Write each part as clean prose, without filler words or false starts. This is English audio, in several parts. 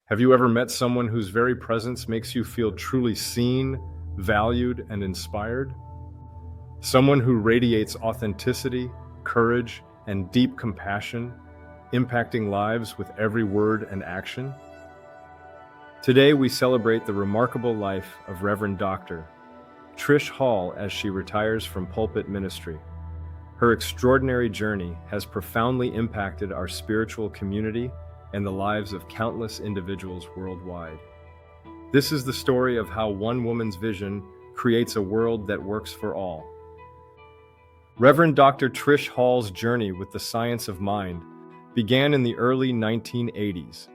Have you ever met someone whose very presence makes you feel truly seen, valued, and inspired? Someone who radiates authenticity, courage, and deep compassion, impacting lives with every word and action? Today we celebrate the remarkable life of Reverend Dr. Trish Hall as she retires from pulpit ministry. Her extraordinary journey has profoundly impacted our spiritual community and the lives of countless individuals worldwide. This is the story of how one woman's vision creates a world that works for all. Reverend Dr. Trish Hall's journey with the science of mind began in the early 1980s.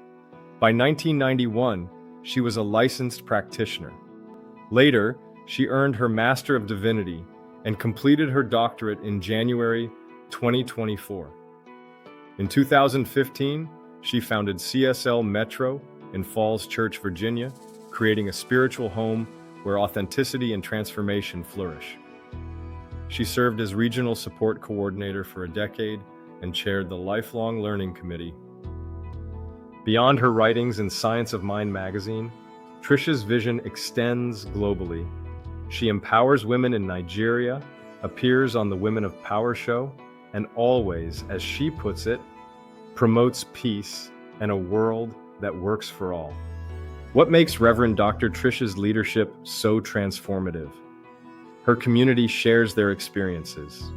By 1991, she was a licensed practitioner. Later, she earned her Master of Divinity and completed her doctorate in January 2024. In 2015, she founded CSL Metro in Falls Church, Virginia, creating a spiritual home where authenticity and transformation flourish. She served as regional support coordinator for a decade and chaired the Lifelong Learning Committee. Beyond her writings in Science of Mind magazine, Trish's vision extends globally. She empowers women in Nigeria, appears on the Women of Power show, and always, as she puts it, promotes peace and a world that works for all. What makes Reverend Dr. Trish's leadership so transformative? Her community shares their experiences.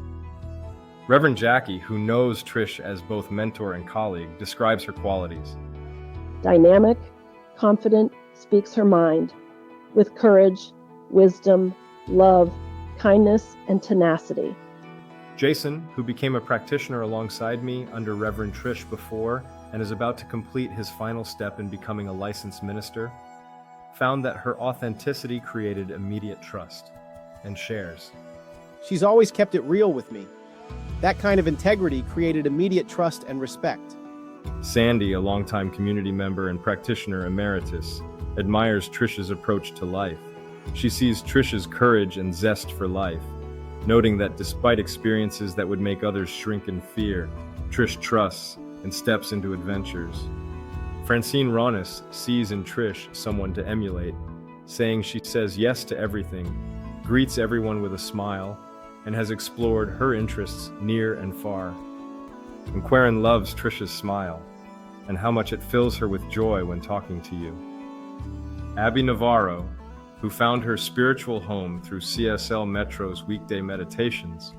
Reverend Jackie, who knows Trish as both mentor and colleague, describes her qualities. Dynamic, confident, speaks her mind, with courage, wisdom, love, kindness, and tenacity. Jason, who became a practitioner alongside me under Reverend Trish before and is about to complete his final step in becoming a licensed minister, found that her authenticity created immediate trust, and shares. She's always kept it real with me. That kind of integrity created immediate trust and respect. Sandy, a longtime community member and practitioner emeritus, admires Trish's approach to life. She sees Trish's courage and zest for life, noting that despite experiences that would make others shrink in fear, Trish trusts and steps into adventures. Francine Ronis sees in Trish someone to emulate, saying she says yes to everything, greets everyone with a smile, and has explored her interests near and far. And Quarren loves Trish's smile, and how much it fills her with joy when talking to you. Abby Navarro, who found her spiritual home through CSL Metro's weekday meditations,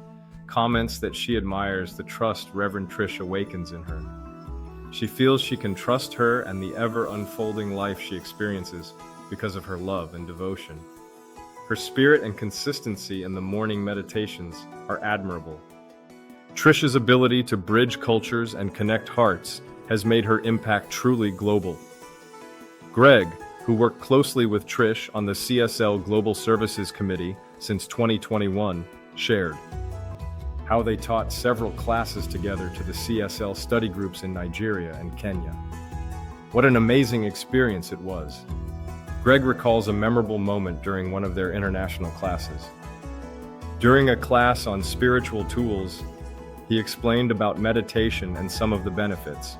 comments that she admires the trust Reverend Trish awakens in her. She feels she can trust her and the ever-unfolding life she experiences because of her love and devotion. Her spirit and consistency in the morning meditations are admirable. Trish's ability to bridge cultures and connect hearts has made her impact truly global. Greg, who worked closely with Trish on the CSL Global Services Committee since 2021, shared how they taught several classes together to the CSL study groups in Nigeria and Kenya. What an amazing experience it was. Greg recalls a memorable moment during one of their international classes. During a class on spiritual tools, he explained about meditation and some of the benefits.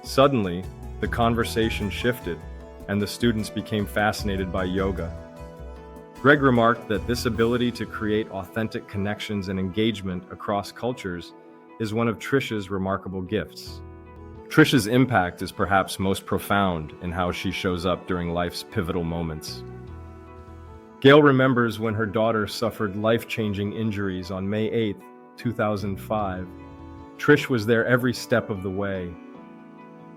Suddenly, the conversation shifted, and the students became fascinated by yoga. Greg remarked that this ability to create authentic connections and engagement across cultures is one of Trish's remarkable gifts. Trish's impact is perhaps most profound in how she shows up during life's pivotal moments. Gail remembers when her daughter suffered life-changing injuries on May 8, 2005. Trish was there every step of the way.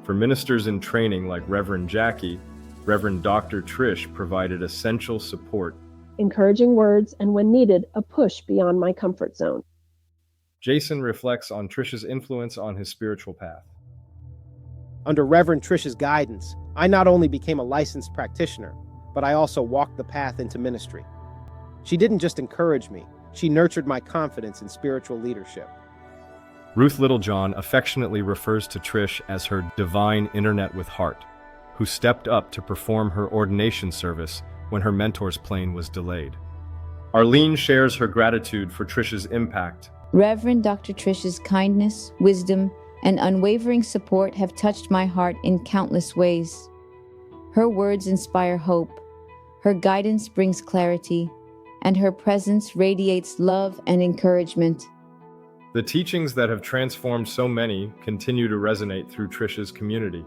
For ministers in training like Reverend Jackie, Reverend Dr. Trish provided essential support, Encouraging words, and when needed, a push beyond my comfort zone. Jason reflects on Trish's influence on his spiritual path. Under Reverend Trish's guidance, I not only became a licensed practitioner, but I also walked the path into ministry. She didn't just encourage me, she nurtured my confidence in spiritual leadership. Ruth Littlejohn affectionately refers to Trish as her divine internet with heart, who stepped up to perform her ordination service when her mentor's plane was delayed. Arlene shares her gratitude for Trish's impact. Reverend Dr. Trish's kindness, wisdom, and unwavering support have touched my heart in countless ways. Her words inspire hope, her guidance brings clarity, and her presence radiates love and encouragement. The teachings that have transformed so many continue to resonate through Trish's community.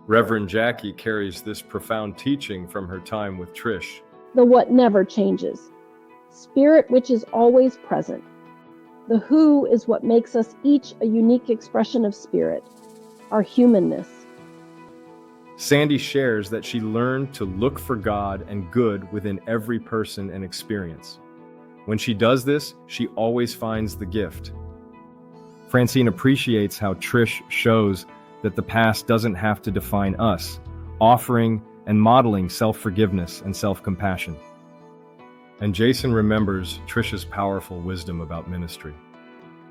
Reverend Jackie carries this profound teaching from her time with Trish. The what never changes. Spirit which is always present. The who is what makes us each a unique expression of spirit, our humanness. Sandy shares that she learned to look for God and good within every person and experience. When she does this, she always finds the gift. Francine appreciates how Trish shows that the past doesn't have to define us, offering and modeling self-forgiveness and self-compassion. And Jason remembers Trish's powerful wisdom about ministry.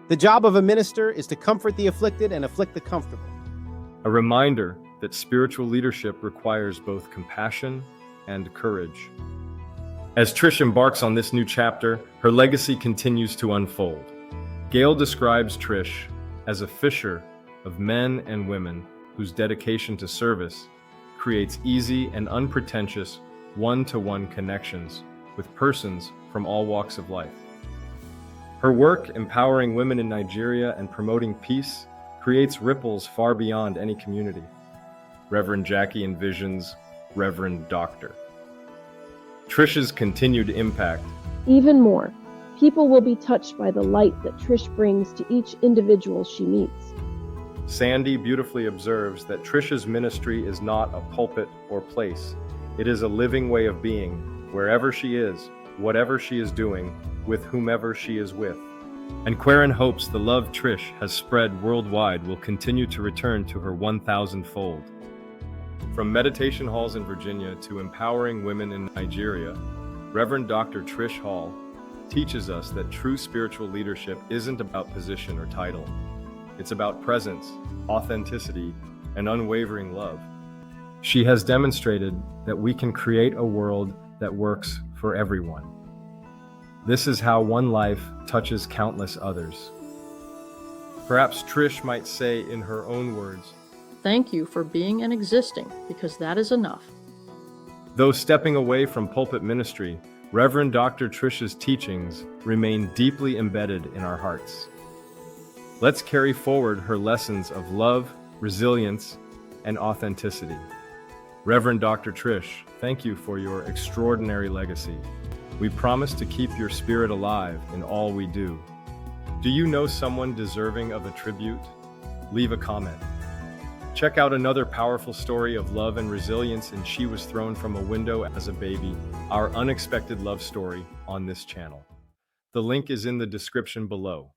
The job of a minister is to comfort the afflicted and afflict the comfortable. A reminder that spiritual leadership requires both compassion and courage. As Trish embarks on this new chapter, her legacy continues to unfold. Gail describes Trish as a fisher of men and women whose dedication to service creates easy and unpretentious one-to-one connections with persons from all walks of life. Her work empowering women in Nigeria and promoting peace creates ripples far beyond any community. Reverend Jackie envisions Reverend Doctor. Trish's continued impact. Even more, people will be touched by the light that Trish brings to each individual she meets. Sandy beautifully observes that Trish's ministry is not a pulpit or place. It is a living way of being, wherever she is, whatever she is doing, with whomever she is with. And Quarren hopes the love Trish has spread worldwide will continue to return to her 1,000-fold. From meditation halls in Virginia to empowering women in Nigeria, Reverend Dr. Trish Hall teaches us that true spiritual leadership isn't about position or title. It's about presence, authenticity, and unwavering love. She has demonstrated that we can create a world that works for everyone. This is how one life touches countless others. Perhaps Trish might say in her own words, "Thank you for being and existing, because that is enough." Though stepping away from pulpit ministry, Reverend Dr. Trish's teachings remain deeply embedded in our hearts. Let's carry forward her lessons of love, resilience, and authenticity. Reverend Dr. Trish, thank you for your extraordinary legacy. We promise to keep your spirit alive in all we do. Do you know someone deserving of a tribute? Leave a comment. Check out another powerful story of love and resilience in She Was Thrown from a Window as a Baby, our unexpected love story on this channel. The link is in the description below.